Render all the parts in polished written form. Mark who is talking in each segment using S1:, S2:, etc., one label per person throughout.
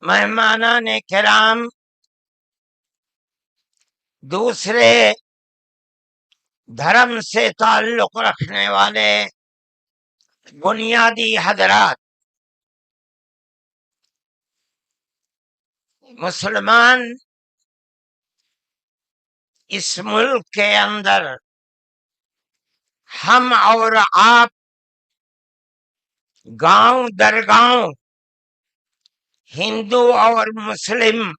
S1: مہمانان کرام، دوسرے دھرم سے تعلق رکھنے والے بنیادی حضرات، مسلمان اس ملک کے اندر ہم اور آپ گاؤں در گاؤں، ہندو اور مسلم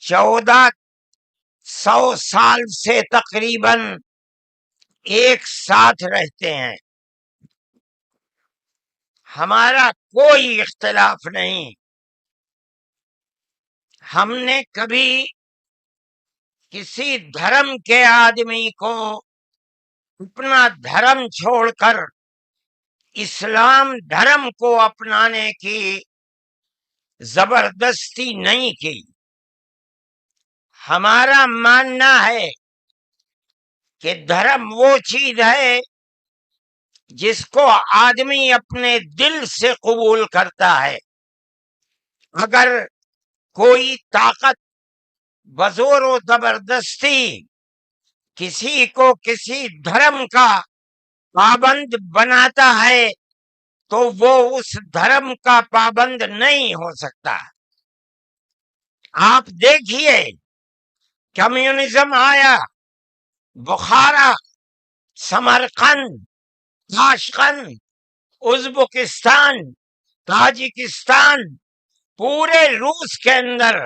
S1: 1400 سال سے تقریباً ایک ساتھ رہتے ہیں۔ ہمارا کوئی اختلاف نہیں۔ ہم نے کبھی کسی دھرم کے آدمی کو اپنا دھرم چھوڑ کر اسلام دھرم کو اپنانے کی زبردستی نہیں کی۔ ہمارا ماننا ہے کہ دھرم وہ چیز ہے جس کو آدمی اپنے دل سے قبول کرتا ہے۔ اگر کوئی طاقت بزور و زبردستی کسی کو کسی دھرم کا پابند بناتا ہے تو وہ اس دھرم کا پابند نہیں ہو سکتا۔ آپ دیکھیے، کمیونزم آیا، بخارا، سمرقند، تاشقند، ازبکستان، تاجکستان، پورے روس کے اندر،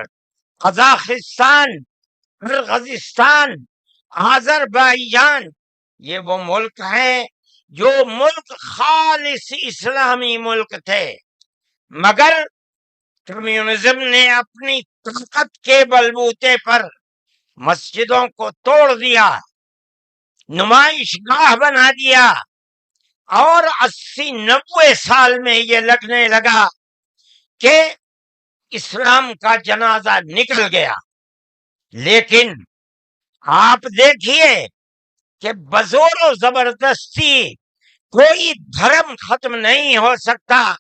S1: قزاقستان، قرغیزستان، آذربائیجان، یہ وہ ملک ہیں جو ملک خالص اسلامی ملک تھے، مگر کمیونزم نے اپنی طاقت کے بلبوتے پر مسجدوں کو توڑ دیا، نمائش گاہ بنا دیا، اور 80-90 سال میں یہ لگنے لگا کہ اسلام کا جنازہ نکل گیا۔ لیکن آپ دیکھیے کہ بزور و زبردستی کوئی دھرم ختم نہیں ہو سکتا۔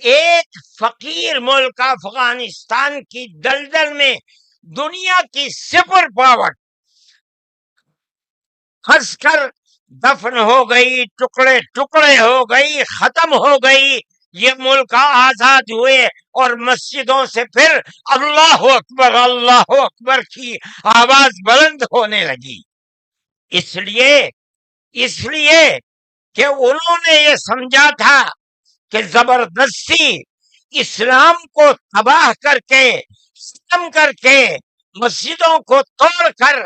S1: ایک فقیر ملک افغانستان کی دلدل میں دنیا کی سپر پاور پھنس کر دفن ہو گئی، ٹکڑے ٹکڑے ہو گئی، ختم ہو گئی۔ یہ ملک آزاد ہوئے اور مسجدوں سے پھر اللہ اکبر کی آواز بلند ہونے لگی۔ اس لیے کہ انہوں نے یہ سمجھا تھا کہ زبردستی اسلام کو تباہ کر کے، ختم کر کے، مسجدوں کو توڑ کر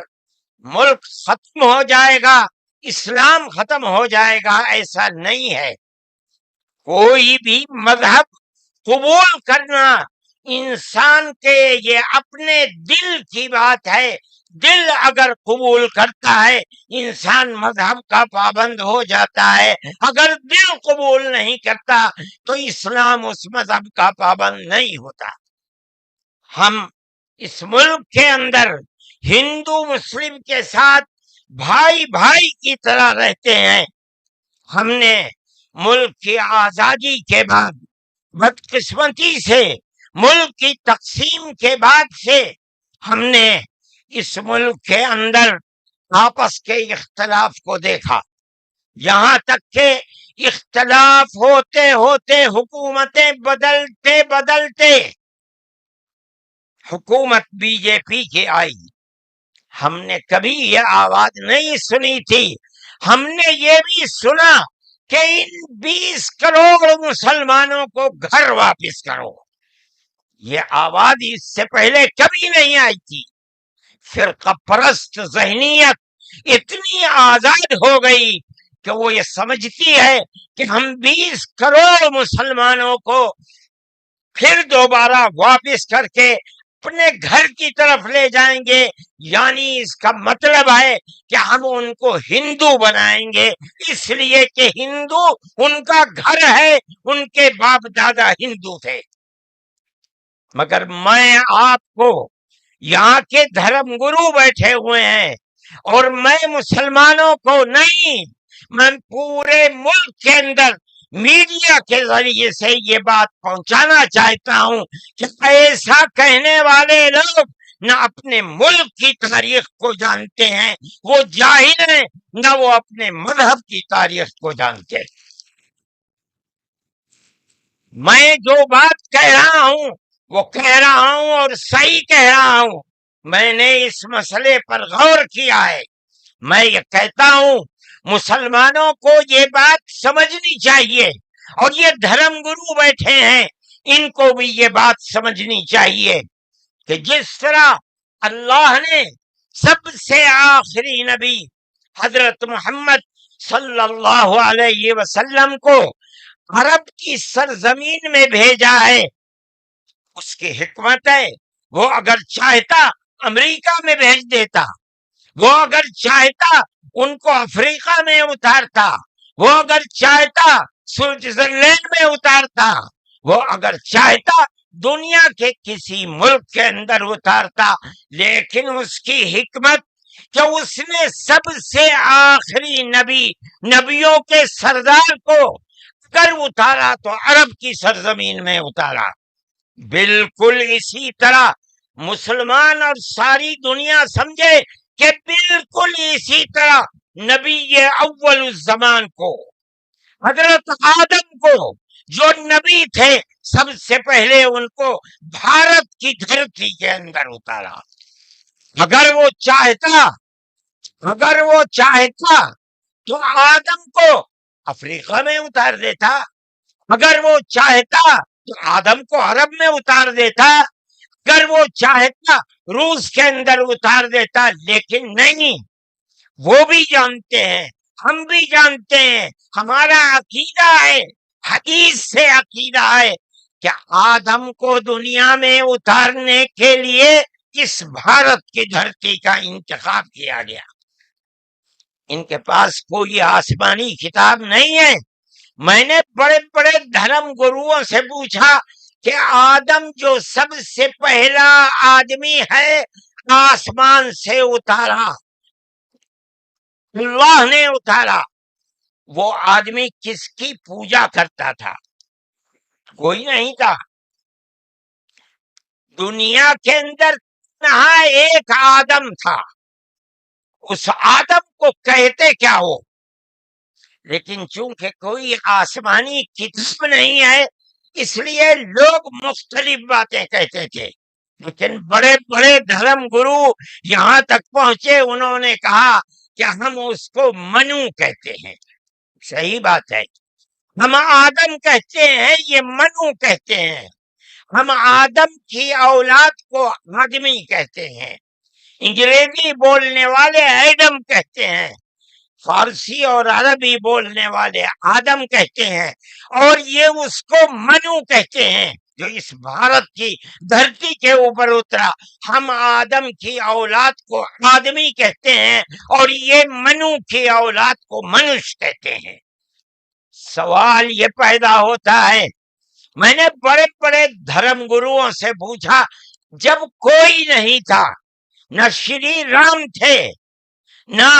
S1: ملک ختم ہو جائے گا، اسلام ختم ہو جائے گا۔ ایسا نہیں ہے۔ کوئی بھی مذہب قبول کرنا انسان کے یہ اپنے دل کی بات ہے۔ دل اگر قبول کرتا ہے انسان مذہب کا پابند ہو جاتا ہے، اگر دل قبول نہیں کرتا تو اسلام اس مذہب کا پابند نہیں ہوتا۔ ہم اس ملک کے اندر ہندو مسلم کے ساتھ بھائی بھائی کی طرح رہتے ہیں۔ ہم نے ملک کی آزادی کے بعد بدقسمتی سے ملک کی تقسیم کے بعد سے ہم نے اس ملک کے اندر آپس کے اختلاف کو دیکھا، یہاں تک کہ اختلاف ہوتے ہوتے حکومتیں بدلتے حکومت بی جے پی کی آئی۔ ہم نے کبھی یہ آواز نہیں سنی تھی۔ ہم نے یہ بھی سنا کہ ان 20 کروڑ مسلمانوں کو گھر واپس کرو۔ یہ آواز اس سے پہلے کبھی نہیں آئی تھی۔ فرقہ پرست ذہنیت اتنی آزاد ہو گئی کہ وہ یہ سمجھتی ہے کہ ہم 20 کروڑ مسلمانوں کو پھر دوبارہ واپس کر کے اپنے گھر کی طرف لے جائیں گے، یعنی اس کا مطلب ہے کہ ہم ان کو ہندو بنائیں گے، اس لیے کہ ہندو ان کا گھر ہے، ان کے باپ دادا ہندو تھے۔ مگر میں آپ کو، یہاں کے دھرم گرو بیٹھے ہوئے ہیں، اور میں مسلمانوں کو نہیں، میں پورے ملک کے اندر میڈیا کے ذریعے سے یہ بات پہنچانا چاہتا ہوں کہ ایسا کہنے والے لوگ نہ اپنے ملک کی تاریخ کو جانتے ہیں، وہ جاہل ہیں، نہ وہ اپنے مذہب کی تاریخ کو جانتے ہیں۔ میں جو بات کہہ رہا ہوں وہ کہہ رہا ہوں اور صحیح کہہ رہا ہوں، میں نے اس مسئلے پر غور کیا ہے۔ میں یہ کہتا ہوں مسلمانوں کو یہ بات سمجھنی چاہیے، اور یہ دھرم گرو بیٹھے ہیں ان کو بھی یہ بات سمجھنی چاہیے کہ جس طرح اللہ نے سب سے آخری نبی حضرت محمد صلی اللہ علیہ وسلم کو عرب کی سرزمین میں بھیجا ہے، اس کی حکمت ہے، وہ اگر چاہتا امریکہ میں بھیج دیتا، وہ اگر چاہتا ان کو افریقہ میں اتارتا، وہ اگر چاہتا سوئٹزرلینڈ میں اتارتا، وہ اگر چاہتا دنیا کے کسی ملک کے اندر اتارتا، لیکن اس کی حکمت کہ اس نے سب سے آخری نبی، نبیوں کے سردار کو اگر اتارا تو عرب کی سرزمین میں اتارا۔ بالکل اسی طرح مسلمان اور ساری دنیا سمجھے کہ بالکل اسی طرح نبی اول الزمان کو، حضرت آدم کو جو نبی تھے، سب سے پہلے ان کو بھارت کی دھرتی کے اندر اتارا۔ اگر وہ چاہتا تو آدم کو افریقہ میں اتار دیتا، اگر وہ چاہتا تو آدم کو عرب میں اتار دیتا، اگر وہ چاہتا روس کے اندر اتار دیتا، لیکن نہیں۔ وہ بھی جانتے ہیں، ہم بھی جانتے ہیں، ہمارا عقیدہ ہے، حدیث سے عقیدہ ہے کہ آدم کو دنیا میں اتارنے کے لیے اس بھارت کی دھرتی کا انتخاب کیا گیا۔ ان کے پاس کوئی آسمانی کتاب نہیں ہے۔ میں نے بڑے بڑے دھرم گروؤں سے پوچھا کہ آدم جو سب سے پہلا آدمی ہے آسمان سے اتارا، اللہ نے اتارا، وہ آدمی کس کی پوجا کرتا تھا؟ کوئی نہیں تھا۔ دنیا کے اندر نہ ایک آدم تھا، اس آدم کو کہتے کیا ہو؟ لیکن چونکہ کوئی آسمانی کتاب نہیں ہے، اس لیے لوگ مختلف باتیں کہتے تھے۔ لیکن بڑے بڑے دھرم گرو یہاں تک پہنچے، انہوں نے کہا کہ ہم اس کو منو کہتے ہیں۔ صحیح بات ہے، ہم آدم کہتے ہیں، یہ منو کہتے ہیں۔ ہم آدم کی اولاد کو آدمی کہتے ہیں، انگریزی بولنے والے ایڈم کہتے ہیں، فارسی اور عربی بولنے والے آدم کہتے ہیں، اور یہ اس کو منو کہتے ہیں جو اس بھارت کی دھرتی کے اوپر اترا۔ ہم آدم کی اولاد کو آدمی کہتے ہیں اور یہ منو کی اولاد کو منش کہتے ہیں۔ سوال یہ پیدا ہوتا ہے، میں نے بڑے بڑے دھرم گروؤں سے پوچھا، جب کوئی نہیں تھا، نہ شری رام تھے، نہ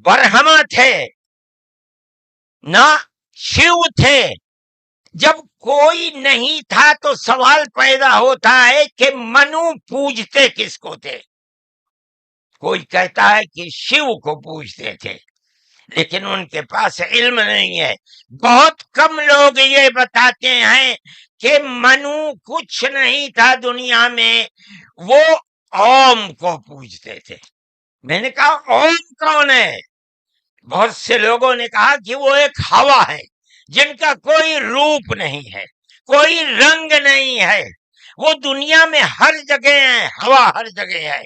S1: برہما تھے، نہ شیو تھے، جب کوئی نہیں تھا تو سوال پیدا ہوتا ہے کہ منو پوجتے کس کو تھے؟ کوئی کہتا ہے کہ شیو کو پوجتے تھے، لیکن ان کے پاس علم نہیں ہے۔ بہت کم لوگ یہ بتاتے ہیں کہ منو کچھ نہیں تھا دنیا میں، وہ اوم کو پوجتے تھے۔ میں نے کہا اوم کون ہے؟ بہت سے لوگوں نے کہا کہ وہ ایک ہوا ہے جن کا کوئی روپ نہیں ہے، کوئی رنگ نہیں ہے، وہ دنیا میں ہر جگہ ہے، ہوا ہر جگہ ہے۔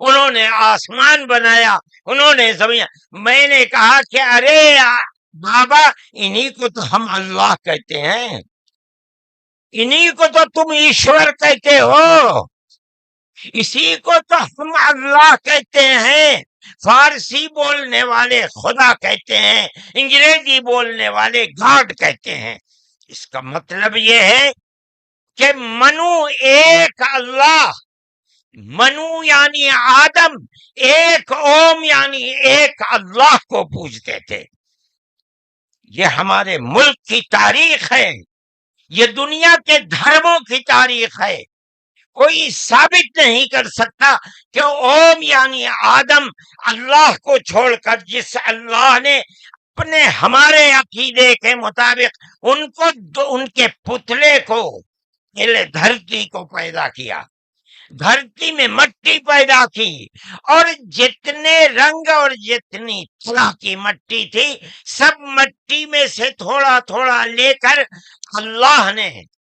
S1: انہوں نے آسمان بنایا، انہوں نے زمین۔ میں نے کہا کہ ارے بابا، انہی کو تو ہم اللہ کہتے ہیں، انہی کو تو تم ایشور کہتے ہو، اسی کو تو ہم اللہ کہتے ہیں۔ فارسی بولنے والے خدا کہتے ہیں، انگریزی بولنے والے گاڈ کہتے ہیں۔ اس کا مطلب یہ ہے کہ منو ایک اللہ منو یعنی آدم، ایک اوم یعنی ایک اللہ کو پوجتے تھے۔ یہ ہمارے ملک کی تاریخ ہے، یہ دنیا کے دھرموں کی تاریخ ہے۔ کوئی ثابت نہیں کر سکتا کہ اوم یعنی آدم اللہ کو چھوڑ کر جس اللہ نے اپنے ہمارے عقیدے کے مطابق ان کے پتلے کو پہلے دھرتی کو پیدا کیا، دھرتی میں مٹی پیدا کی، اور جتنے رنگ اور جتنی طرح کی مٹی تھی سب مٹی میں سے تھوڑا تھوڑا لے کر اللہ نے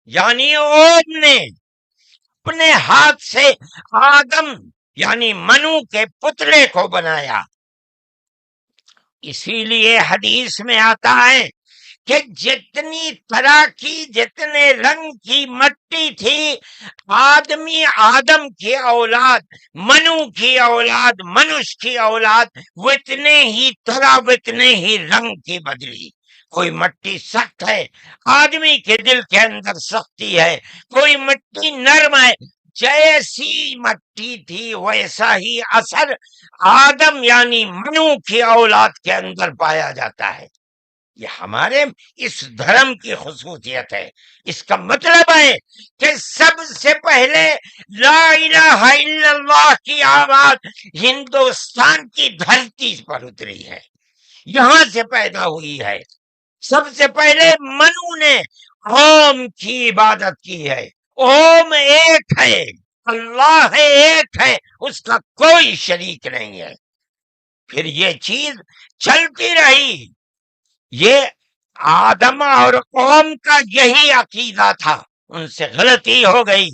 S1: یعنی اوم نے اپنے ہاتھ سے آدم یعنی منو کے پتلے کو بنایا۔ اسی لیے حدیث میں آتا ہے کہ جتنی طرح کی جتنے رنگ کی مٹی تھی، آدم کی اولاد، منو کی اولاد، منش کی اولاد اتنے ہی طرح اتنے ہی رنگ کی بدلی۔ کوئی مٹی سخت ہے، آدمی کے دل کے اندر سختی ہے، کوئی مٹی نرم ہے، جیسی مٹی تھی ویسا ہی اثر آدم یعنی منو کی اولاد کے اندر پایا جاتا ہے۔ یہ ہمارے اس دھرم کی خصوصیت ہے۔ اس کا مطلب ہے کہ سب سے پہلے لا الہ الا اللہ کی آواز ہندوستان کی دھرتی پر اتری ہے، یہاں سے پیدا ہوئی ہے۔ سب سے پہلے منو نے اوم کی عبادت کی ہے۔ اوم ایک ہے، اللہ ایک ہے، اس کا کوئی شریک نہیں ہے۔ پھر یہ چیز چلتی رہی۔ یہ آدم اور قوم کا یہی عقیدہ تھا، ان سے غلطی ہو گئی۔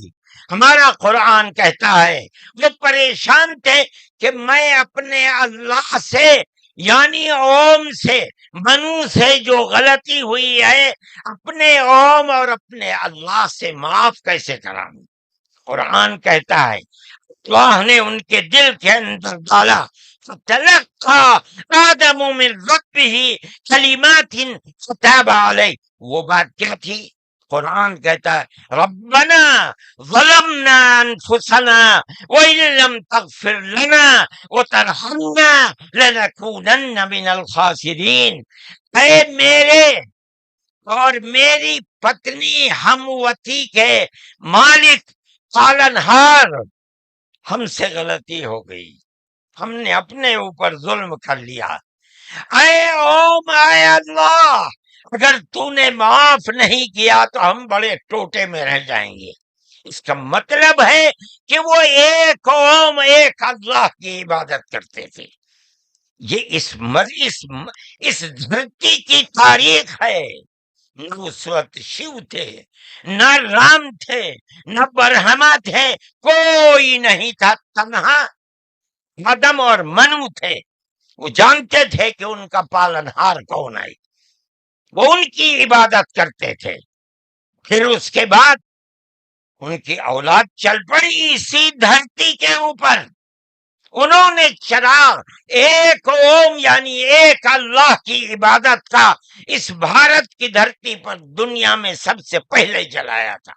S1: ہمارا قرآن کہتا ہے وہ پریشان تھے کہ میں اپنے اللہ سے یعنی اوم سے، منو سے جو غلطی ہوئی ہے اپنے اوم اور اپنے اللہ سے معاف کیسے کراؤں۔ قرآن کہتا ہے اللہ نے ان کے دل کے اندر ڈالا، فَتَلَقَّى آدَمُ مِن رَبِّهِ كَلِمَاتٍ فَتَابَ عَلَيْهِ۔ وہ بات کیا تھی؟ قرآن کہتا ہے ربنا ظلمنا انفسنا وَإِن لَّمْ تَغْفِرْ لَنَا وَتَرْحَمْنَا لَنَكُونَنَّ مِنَ الْخَاسِرِينَ۔ اے میرے اور میری پتنی ہموتی کے مالک پالنہار، ہم سے غلطی ہو گئی، ہم نے اپنے اوپر ظلم کر لیا۔ اے اوم، اے اللہ، اگر تو نے معاف نہیں کیا تو ہم بڑے ٹوٹے میں رہ جائیں گے۔ اس کا مطلب ہے کہ وہ ایک اوم ایک اللہ کی عبادت کرتے تھے۔ یہ اس دھرتی کی تاریخ ہے۔ نہ اس وقت شیو تھے، نہ رام تھے، نہ برہما تھے، کوئی نہیں تھا، تنہا آدم اور منو تھے۔ وہ جانتے تھے کہ ان کا پالنہار کون ہے، وہ ان کی عبادت کرتے تھے۔ پھر اس کے بعد ان کی اولاد چل پڑی اسی دھرتی کے اوپر، انہوں نے چراغ ایک اوم یعنی ایک اللہ کی عبادت کا اس بھارت کی دھرتی پر دنیا میں سب سے پہلے جلایا تھا۔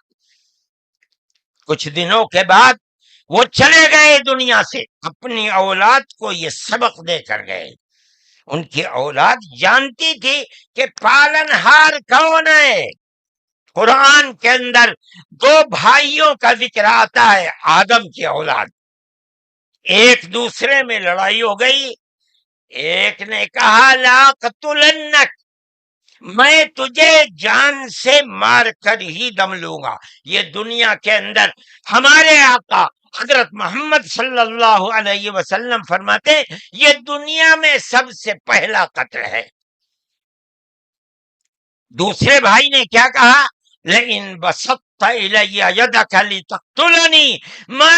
S1: کچھ دنوں کے بعد وہ چلے گئے دنیا سے، اپنی اولاد کو یہ سبق دے کر گئے۔ ان کی اولاد جانتی تھی کہ پالنہار کون ہے۔ قرآن کے اندر دو بھائیوں کا ذکر آتا ہے، آدم کی اولاد، ایک دوسرے میں لڑائی ہو گئی۔ ایک نے کہا لا قتلنک، میں تجھے جان سے مار کر ہی دم لوں گا۔ یہ دنیا کے اندر ہمارے آقا حضرت محمد صلی اللہ علیہ وسلم فرماتے یہ دنیا میں سب سے پہلا قتل ہے۔ دوسرے بھائی نے کیا کہا؟ لئن بسطت الی یدک لتقتلنی ما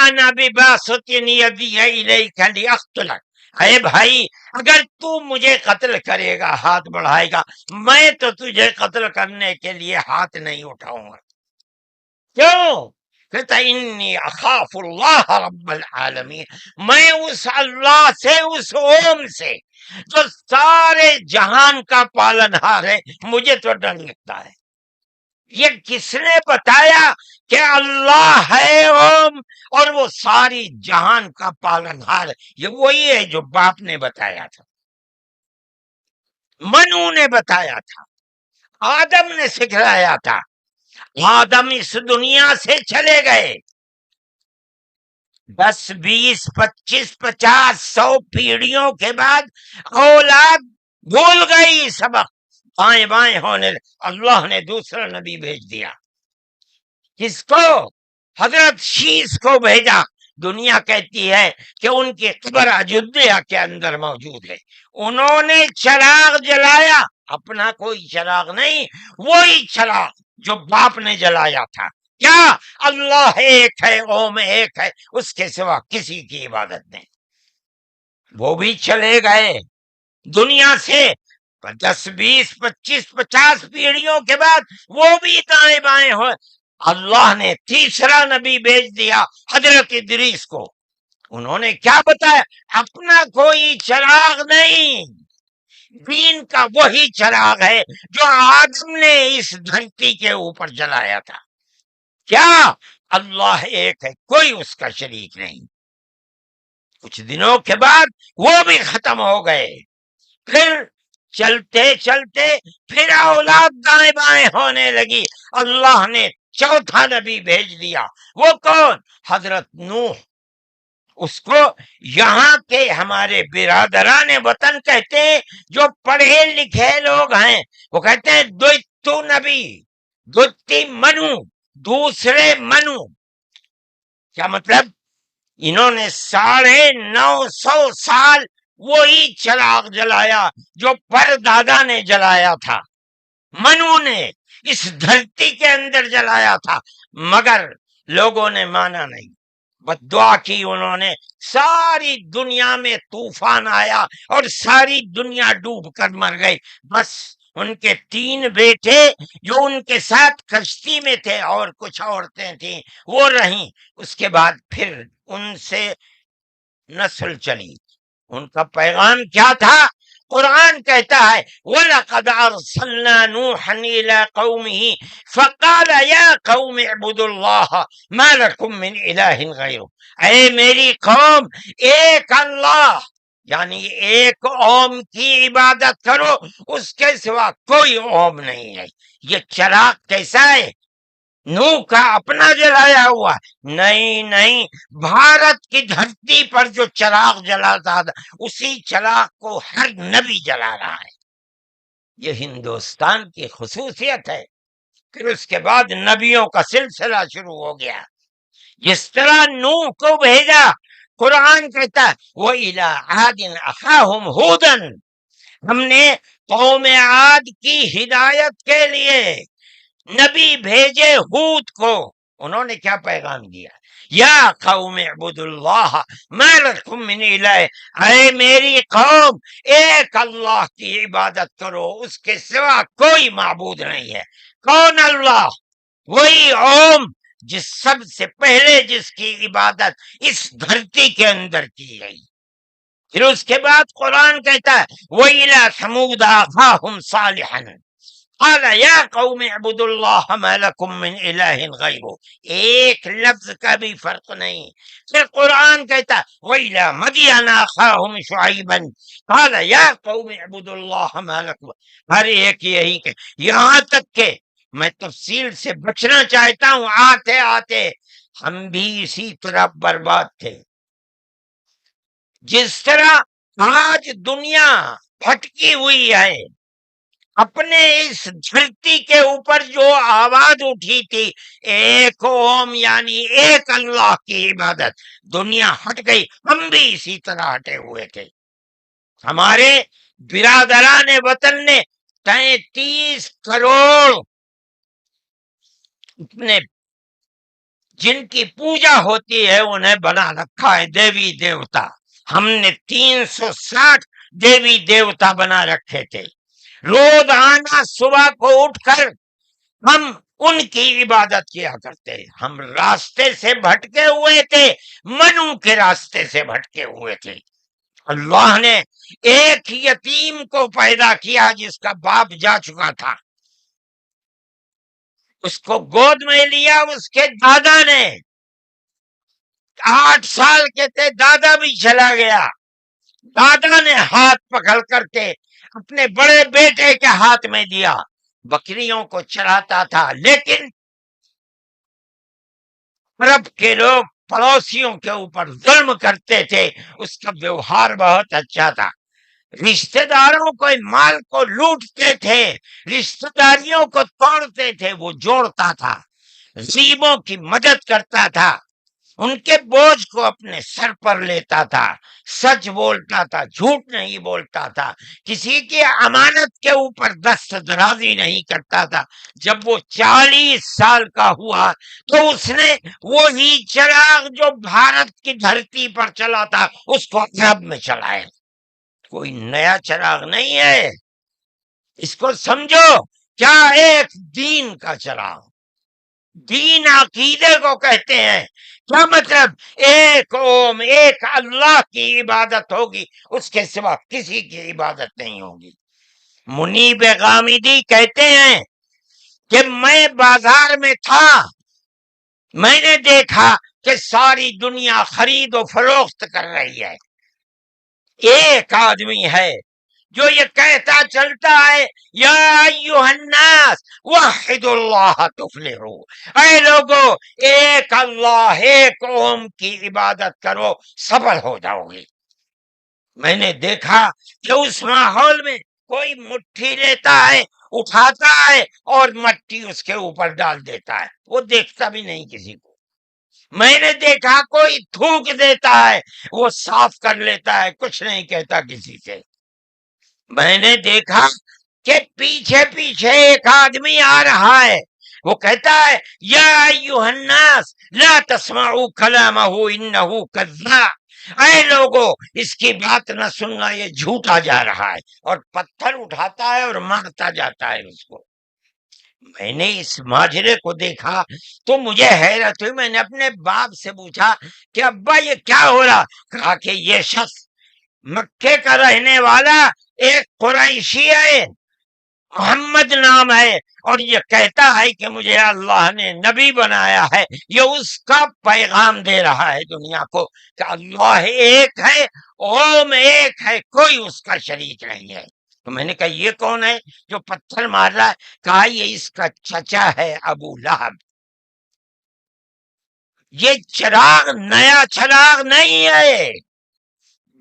S1: انا بباسط یدی الیک لاقتلک۔ اے بھائی، اگر تو مجھے قتل کرے گا، ہاتھ بڑھائے گا، میں تو تجھے قتل کرنے کے لیے ہاتھ نہیں اٹھاؤں گا۔ کیوں؟ کہتا انی اخاف اللہ رب العالمین، میں اس اللہ سے، اس اوم سے جو سارے جہان کا پالنہار ہے، مجھے تو ڈر لگتا ہے۔ یہ کس نے بتایا کہ اللہ ہے اوم اور وہ ساری جہان کا پالنہار ہے؟ یہ وہی ہے جو باپ نے بتایا تھا، منو نے بتایا تھا، آدم نے سکھلایا تھا۔ آدم اس دنیا سے چلے گئے، 10 20 25 50 100 پیڑھیوں کے بعد اولاد بھول گئی سبق، بائیں بائیں ہونے اللہ نے دوسرا نبی بھیج دیا۔ کس کو؟ حضرت شیس کو بھیجا۔ دنیا کہتی ہے کہ ان کی قبر اجودھیا کے اندر موجود ہے۔ انہوں نے چراغ جلایا، اپنا کوئی چراغ نہیں، وہی چراغ جو باپ نے جلایا تھا۔ کیا؟ اللہ ایک ہے، اوم ایک ہے، اس کے سوا کسی کی عبادت نہیں۔ وہ بھی چلے گئے دنیا سے 10 20 25 50 پیڑھیوں کے بعد، وہ بھی دائیں بائیں ہوئے۔ اللہ نے تیسرا نبی بھیج دیا حضرت ادریس کو۔ انہوں نے کیا بتایا؟ اپنا کوئی چراغ نہیں، دین کا وہی چراغ ہے جو آدم نے اس دھرتی کے اوپر جلایا تھا۔ کیا؟ اللہ ایک ہے، کوئی اس کا شریک نہیں۔ کچھ دنوں کے بعد وہ بھی ختم ہو گئے، پھر چلتے چلتے پھر اولاد دائیں بائیں ہونے لگی۔ اللہ نے چوتھا نبی بھیج دیا۔ وہ کون؟ حضرت نوح۔ اس کو یہاں کے ہمارے برادران وطن کہتے ہیں، جو پڑھے لکھے لوگ ہیں، وہ کہتے ہیں دوتو نبی، دوتی منو، دوسرے منو۔ کیا مطلب؟ انہوں نے 950 سال وہی چراغ جلایا جو پر دادا نے جلایا تھا، منو نے اس دھرتی کے اندر جلایا تھا، مگر لوگوں نے مانا نہیں، بد دعا کی انہوں نے۔ ساری دنیا میں طوفان آیا اور ساری دنیا ڈوب کر مر گئی۔ بس ان کے 3 بیٹے جو ان کے ساتھ کشتی میں تھے اور کچھ عورتیں تھیں وہ رہیں۔ اس کے بعد پھر ان سے نسل چلی۔ ان کا پیغام کیا تھا؟ قرآن کہتا ہے وَلَقَدْ أَرْسَلْنَا نُوحًا إِلَىٰ قَوْمِهِ فَقَالَ يَا قَوْمِ اعْبُدُوا اللَّهَ مَا لَكُم مِّنْ إِلَٰهٍ غَيْرُهُ۔ اے میری قوم، ایک اللہ یعنی ایک اوم کی عبادت کرو، اس کے سوا کوئی اوم نہیں ہے۔ یہ چراغ کیسا ہے؟ نوح کا اپنا جلایا ہوا؟ نہیں، بھارت کی دھرتی پر جو چراغ جلاتا تھا اسی چراغ کو ہر نبی جلا رہا ہے۔ یہ ہندوستان کی خصوصیت ہے۔ پھر اس کے بعد نبیوں کا سلسلہ شروع ہو گیا۔ جس طرح نوح کو بھیجا، قرآن کہتا ہے وَإِلَىٰ عَادٍ أَخَاهُمْ هُودًا، ہم نے قوم عاد کی ہدایت کے لیے نبی بھیجے ہود کو۔ انہوں نے کیا پیغام دیا؟ یا قوم اعبدوا اللہ ما لکم من الہ، اے میری قوم ایک اللہ کی عبادت کرو، اس کے سوا کوئی معبود نہیں ہے۔ کون اللہ؟ وہی اوم جس سب سے پہلے جس کی عبادت اس دھرتی کے اندر کی گئی۔ پھر اس کے بعد قرآن کہتا ہے وَإِلَىٰ ثَمُودَ أَخَاهُمْ صَالِحًا قال یا قوم اعبدوا اللہ ما لکم من الہ غیرہ، ایک لفظ کا بھی فرق نہیں۔ پھر قرآن کہتا وَإِلَىٰ مَدْيَنَ أَخَاهُمْ شُعَيْبًا قال یا قوم اعبدوا اللہ ما لکم، ہر ایک یہی کہ یہاں تک کہ میں تفصیل سے بچنا چاہتا ہوں، آتے آتے ہم بھی اسی طرح برباد تھے۔ جس طرح آج دنیا پھٹکی ہوئی ہے، اپنے اس دھرتی کے اوپر جو آواز اٹھی تھی ایک اوم یعنی ایک اللہ کی عبادت، دنیا ہٹ گئی، ہم بھی اسی طرح ہٹے ہوئے تھے۔ ہمارے برادران وطن نے 33 کروڑ اپنے جن کی پوجا ہوتی ہے انہیں بنا رکھا ہے دیوی دیوتا۔ ہم نے 360 دیوی دیوتا بنا رکھے تھے۔ روزانہ صبح کو اٹھ کر ہم ان کی عبادت کیا کرتے۔ ہم راستے سے بھٹکے ہوئے تھے، منو کے راستے سے بھٹکے ہوئے تھے۔ اللہ نے ایک یتیم کو پیدا کیا جس کا باپ جا چکا تھا، اس کو گود میں لیا اس کے دادا نے، 8 سال کے تھے، دادا بھی چلا گیا، دادا نے ہاتھ پکڑ کر کے اپنے بڑے بیٹے کے ہاتھ میں دیا، بکریوں کو چراتا تھا، لیکن عرب کے لوگ پڑوسیوں کے اوپر ظلم کرتے تھے، اس کا ویوہار بہت اچھا تھا، رشتہ داروں کو مال کو لوٹتے تھے، رشتہ داریوں کو توڑتے تھے، وہ جوڑتا تھا، غریبوں کی مدد کرتا تھا، ان کے بوجھ کو اپنے سر پر لیتا تھا، سچ بولتا تھا، جھوٹ نہیں بولتا تھا، کسی کی امانت کے اوپر دست درازی نہیں کرتا تھا۔ جب وہ 40 سال کا ہوا تو اس نے وہی چراغ جو بھارت کی دھرتی پر چلا تھا اس کو عرب میں چلایا، کوئی نیا چراغ نہیں ہے، اس کو سمجھو، کیا ایک دین کا چراغ، دین عقیدے کو کہتے ہیں، کیا مطلب؟ ایک اوم، ایک اللہ کی عبادت ہوگی، اس کے سوا کسی کی عبادت نہیں ہوگی۔ منیب غامدی کہتے ہیں کہ میں بازار میں تھا، میں نے دیکھا کہ ساری دنیا خرید و فروخت کر رہی ہے، ایک آدمی ہے جو یہ کہتا چلتا ہے یا ایھا الناس وحد اللہ تفلحو، اے لوگو ایک اللہ، ایک اوم کی عبادت کرو، سفل ہو جاؤ گی۔ میں نے دیکھا کہ اس ماحول میں کوئی مٹھی لیتا ہے، اٹھاتا ہے اور مٹی اس کے اوپر ڈال دیتا ہے، وہ دیکھتا بھی نہیں کسی کو۔ میں نے دیکھا کوئی تھوک دیتا ہے، وہ صاف کر لیتا ہے، کچھ نہیں کہتا کسی سے۔ میں نے دیکھا کہ پیچھے پیچھے ایک آدمی آ رہا ہے، وہ کہتا ہے یا ایھا الناس لا تسمعوا کلامہ انہ کذاب، اے لوگو اس کی بات نہ سننا، یہ جھوٹا جا رہا ہے، اور پتھر اٹھاتا ہے اور مارتا جاتا ہے اس کو۔ میں نے اس ماجرے کو دیکھا تو مجھے حیرت ہوئی، میں نے اپنے باپ سے پوچھا کہ ابا یہ کیا ہو رہا؟ کہا کہ یہ شخص مکے کا رہنے والا ایک قریشی ہے، محمد نام ہے، اور یہ کہتا ہے کہ مجھے اللہ نے نبی بنایا ہے، یہ اس کا پیغام دے رہا ہے دنیا کو کہ اللہ ایک ہے، اوم ایک ہے، کوئی اس کا شریک نہیں ہے۔ تو میں نے کہا یہ کون ہے جو پتھر مار رہا ہے؟ کہا یہ اس کا چچا ہے ابو لہب۔ یہ چراغ نیا چراغ نہیں ہے،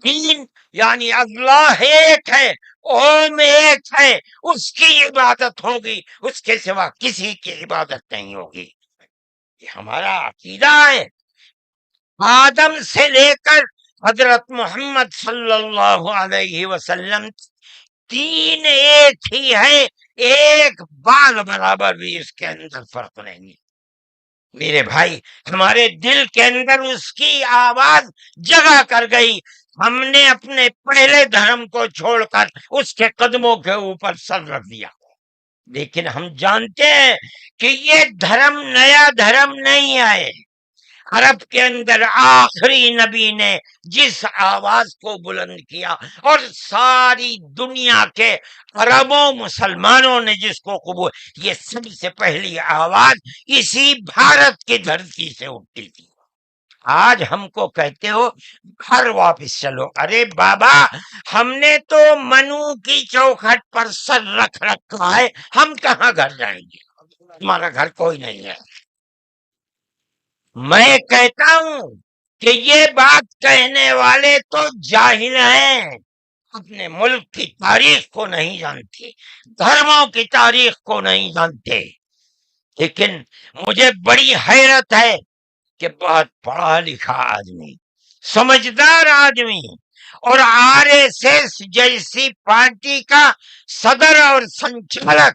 S1: دین یعنی اللہ ایک ہے، اوم ایک ہے، اس کی عبادت ہوگی، اس کے سوا کسی کی عبادت نہیں ہوگی۔ یہ ہمارا عقیدہ ہے، آدم سے لے کر حضرت محمد صلی اللہ علیہ وسلم، تین ایک ہی ہے، ایک بال برابر بھی اس کے اندر فرق نہیں ہے۔ میرے بھائی، ہمارے دل کے اندر اس کی آواز جگہ کر گئی، ہم نے اپنے پہلے دھرم کو چھوڑ کر اس کے قدموں کے اوپر سر رکھ دیا، لیکن ہم جانتے ہیں کہ یہ دھرم نیا دھرم نہیں آئے۔ عرب کے اندر آخری نبی نے جس آواز کو بلند کیا اور ساری دنیا کے عربوں مسلمانوں نے جس کو قبول، یہ سب سے پہلی آواز اسی بھارت کی دھرتی سے اٹھتی تھی۔ آج ہم کو کہتے ہو گھر واپس چلو، ارے بابا ہم نے تو منو کی چوکھٹ پر سر رکھ رکھا ہے، ہم کہاں گھر جائیں گے؟ ہمارا گھر کوئی نہیں ہے۔ میں کہتا ہوں کہ یہ بات کہنے والے تو جاہل ہیں، اپنے ملک کی تاریخ کو نہیں جانتے، دھرموں کی تاریخ کو نہیں جانتے۔ لیکن مجھے بڑی حیرت ہے کہ بہت پڑھا لکھا آدمی، سمجھدار آدمی، اور RSS جیسی پارٹی کا صدر اور سنچالک،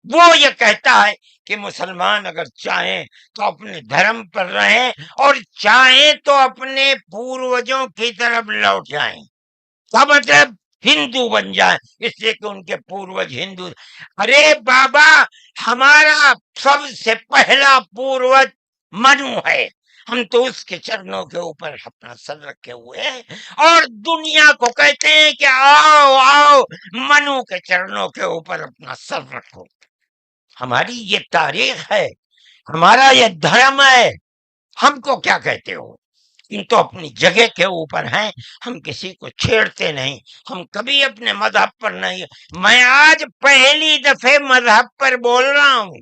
S1: وہ یہ کہتا ہے کہ مسلمان اگر چاہیں تو اپنے دھرم پر رہیں اور چاہیں تو اپنے پوروجوں کی طرف لوٹ جائیں، کیا مطلب؟ ہندو بن جائیں، اس لیے کہ ان کے پوروج ہندو۔ ارے بابا ہمارا سب سے پہلا پوروج منو ہے، ہم تو اس کے چرنوں کے اوپر اپنا سر رکھے ہوئے ہیں، اور دنیا کو کہتے ہیں کہ آؤ آؤ منو کے چرنوں کے اوپر اپنا سر رکھو۔ ہماری یہ تاریخ ہے، ہمارا یہ دھرم ہے، ہم کو کیا کہتے ہو؟ تم تو اپنی جگہ کے اوپر ہیں، ہم کسی کو چھیڑتے نہیں، ہم کبھی اپنے مذہب پر نہیں۔ میں آج پہلی دفعہ مذہب پر بول رہا ہوں،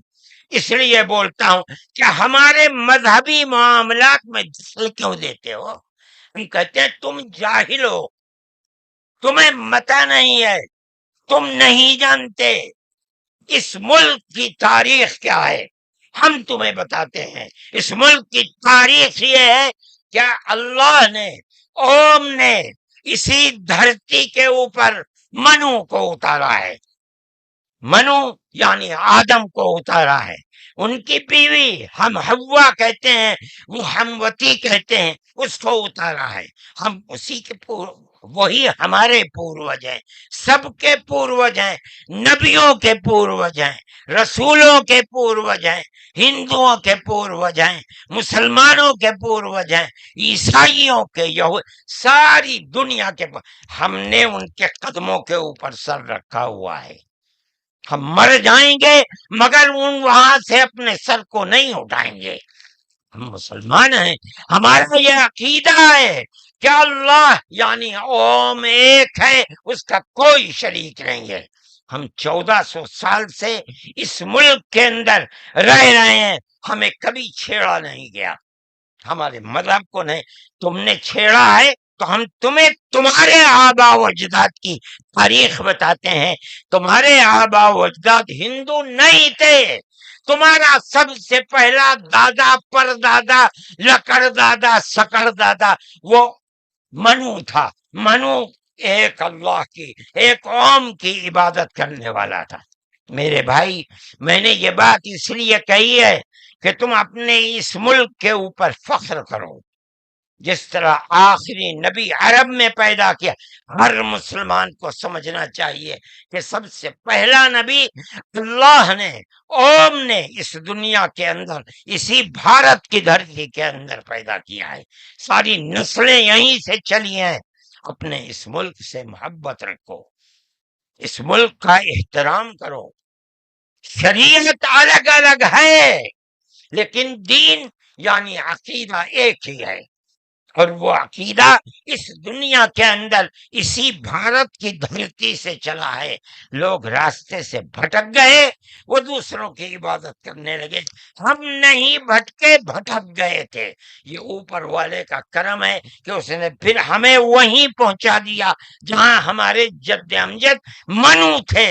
S1: اس لیے بولتا ہوں کہ ہمارے مذہبی معاملات میں دخل کیوں دیتے ہو؟ ہم کہتے ہیں تم جاہل ہو، تمہیں متا نہیں ہے، تم نہیں جانتے اس ملک کی تاریخ کیا ہے، ہم تمہیں بتاتے ہیں۔ اس ملک کی تاریخ یہ ہے کہ اللہ نے، اوم نے اسی دھرتی کے اوپر منو کو اتارا ہے، منو یعنی آدم کو اتارا ہے، ان کی بیوی ہم حوا کہتے ہیں، وہ ہموتی کہتے ہیں، اس کو اتارا ہے۔ ہم اسی کے وہی ہمارے پوروج ہیں، سب کے پوروج ہیں، نبیوں کے پوروج ہیں، رسولوں کے پوروج ہیں، ہندوؤں کے پوروج ہیں، مسلمانوں کے پوروج ہیں، عیسائیوں کے، ساری دنیا کے ہم نے ان کے قدموں کے اوپر سر رکھا ہوا ہے۔ ہم مر جائیں گے مگر وہاں سے اپنے سر کو نہیں اٹھائیں گے۔ ہم مسلمان ہیں، ہمارا یہ عقیدہ ہے کہ اللہ یعنی اوم ایک ہے، اس کا کوئی شریک نہیں ہے۔ ہم 1400 سال سے اس ملک کے اندر رہ رہے ہیں، ہمیں کبھی چھیڑا نہیں گیا، ہمارے مذہب کو نہیں۔ تم نے چھیڑا ہے تو ہم تمہیں تمہارے آبا و اجداد کی تاریخ بتاتے ہیں۔ تمہارے آبا و اجداد ہندو نہیں تھے، تمہارا سب سے پہلا دادا پر دادا لکڑ دادا سکڑ دادا وہ منو تھا۔ منو ایک اللہ کی، ایک اوم کی عبادت کرنے والا تھا۔ میرے بھائی، میں نے یہ بات اس لیے کہی ہے کہ تم اپنے اس ملک کے اوپر فخر کرو۔ جس طرح آخری نبی عرب میں پیدا کیا، ہر مسلمان کو سمجھنا چاہیے کہ سب سے پہلا نبی اللہ نے، اوم نے اس دنیا کے اندر، اسی بھارت کی دھرتی کے اندر پیدا کیا ہے۔ ساری نسلیں یہیں سے چلی ہیں۔ اپنے اس ملک سے محبت رکھو، اس ملک کا احترام کرو۔ شریعت الگ الگ ہے لیکن دین یعنی عقیدہ ایک ہی ہے، اور وہ عقیدہ اس دنیا کے اندر اسی بھارت کی دھرتی سے چلا ہے۔ لوگ راستے سے بھٹک گئے، وہ دوسروں کی عبادت کرنے لگے، ہم نہیں بھٹکے، بھٹک گئے تھے۔ یہ اوپر والے کا کرم ہے کہ اس نے پھر ہمیں وہیں پہنچا دیا جہاں ہمارے جد امجد منو تھے،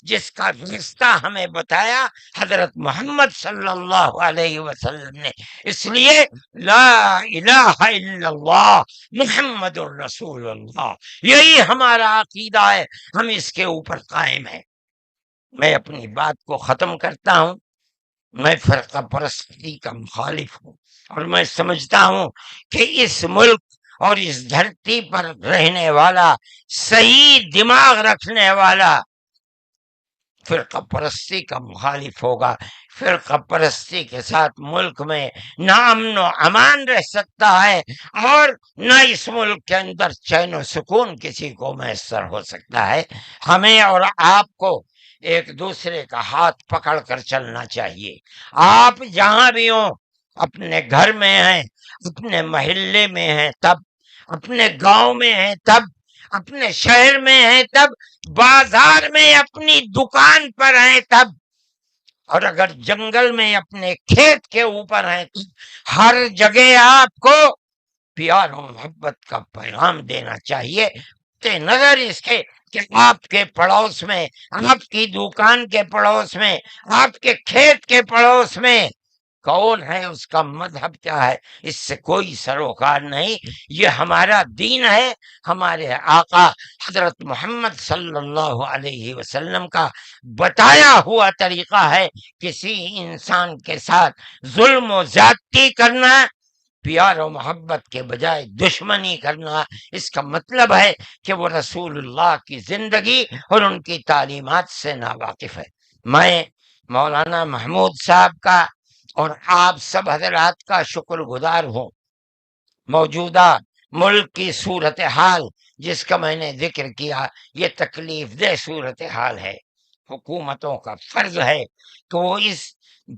S1: جس کا رشتہ ہمیں بتایا حضرت محمد صلی اللہ علیہ وسلم نے۔ اس لیے لا الہ الا اللہ محمد الرسول اللہ، یہی ہمارا عقیدہ ہے، ہم اس کے اوپر قائم ہیں۔ میں اپنی بات کو ختم کرتا ہوں۔ میں فرقہ پرستی کا مخالف ہوں، اور میں سمجھتا ہوں کہ اس ملک اور اس دھرتی پر رہنے والا، صحیح دماغ رکھنے والا فرقہ پرستی کا مخالف ہوگا۔ فرقہ پرستی کے ساتھ ملک میں نہ امن و امان رہ سکتا ہے، اور نہ اس ملک کے اندر چین و سکون کسی کو میسر ہو سکتا ہے۔ ہمیں اور آپ کو ایک دوسرے کا ہاتھ پکڑ کر چلنا چاہیے۔ آپ جہاں بھی ہوں، اپنے گھر میں ہیں، اپنے محلے میں ہیں تب، اپنے گاؤں میں ہیں تب، اپنے شہر میں ہیں تب، بازار میں اپنی دکان پر ہیں تب، اور اگر جنگل میں اپنے کھیت کے اوپر ہیں تو ہر جگہ آپ کو پیار و محبت کا پیغام دینا چاہیے، نظر اس کے کہ آپ کے پڑوس میں، آپ کی دکان کے پڑوس میں، آپ کے کھیت کے پڑوس میں کون ہے، اس کا مذہب کیا ہے، اس سے کوئی سروکار نہیں۔ یہ ہمارا دین ہے، ہمارے آقا حضرت محمد صلی اللہ علیہ وسلم کا بتایا ہوا طریقہ ہے۔ کسی انسان کے ساتھ ظلم و زیادتی کرنا، پیار و محبت کے بجائے دشمنی کرنا، اس کا مطلب ہے کہ وہ رسول اللہ کی زندگی اور ان کی تعلیمات سے ناواقف ہے۔ میں مولانا محمود صاحب کا اور آپ سب حضرات کا شکر گزار ہوں۔ موجودہ ملک کی صورتحال جس کا میں نے ذکر کیا، یہ تکلیف دہ صورتحال ہے۔ حکومتوں کا فرض ہے کہ وہ اس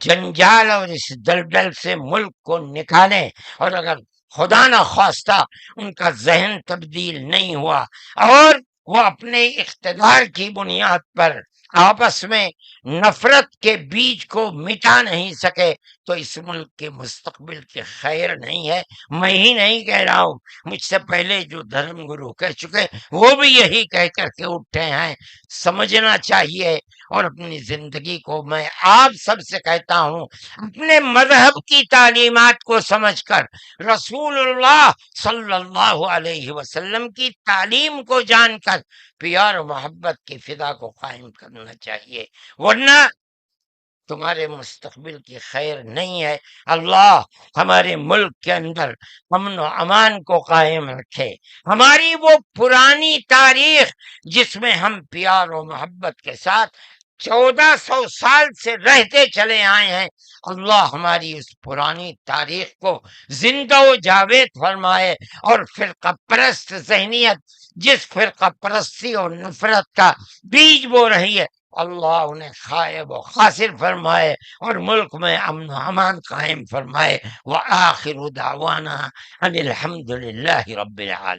S1: جنجال اور اس دلدل سے ملک کو نکالیں، اور اگر خدا نہ خواستہ ان کا ذہن تبدیل نہیں ہوا اور وہ اپنے اقتدار کی بنیاد پر آپس میں نفرت کے بیج کو مٹا نہیں سکے تو اس ملک کے مستقبل کے خیر نہیں ہے۔ میں ہی نہیں کہہ رہا ہوں، مجھ سے پہلے جو دھرم گرو کہہ چکے وہ بھی یہی کہہ کر کے اٹھے ہیں۔ سمجھنا چاہیے، اور اپنی زندگی کو میں آپ سب سے کہتا ہوں، اپنے مذہب کی تعلیمات کو سمجھ کر، رسول اللہ صلی اللہ علیہ وسلم کی تعلیم کو جان کر پیار و محبت کی فضا کو قائم کرنا چاہیے، ورنہ تمہارے مستقبل کی خیر نہیں ہے۔ اللہ ہمارے ملک کے اندر امن و امان کو قائم رکھے، ہماری وہ پرانی تاریخ جس میں ہم پیار و محبت کے ساتھ 1400 سال سے رہتے چلے آئے ہیں، اللہ ہماری اس پرانی تاریخ کو زندہ و جاوید فرمائے، اور فرقہ پرست ذہنیت جس فرقہ پرستی اور نفرت کا بیج بو رہی ہے، اللہ انہیں خائب و خاسر فرمائے، اور ملک میں امن و امان قائم فرمائے۔ وآخر دعوانا ان الحمد للہ رب العالمین۔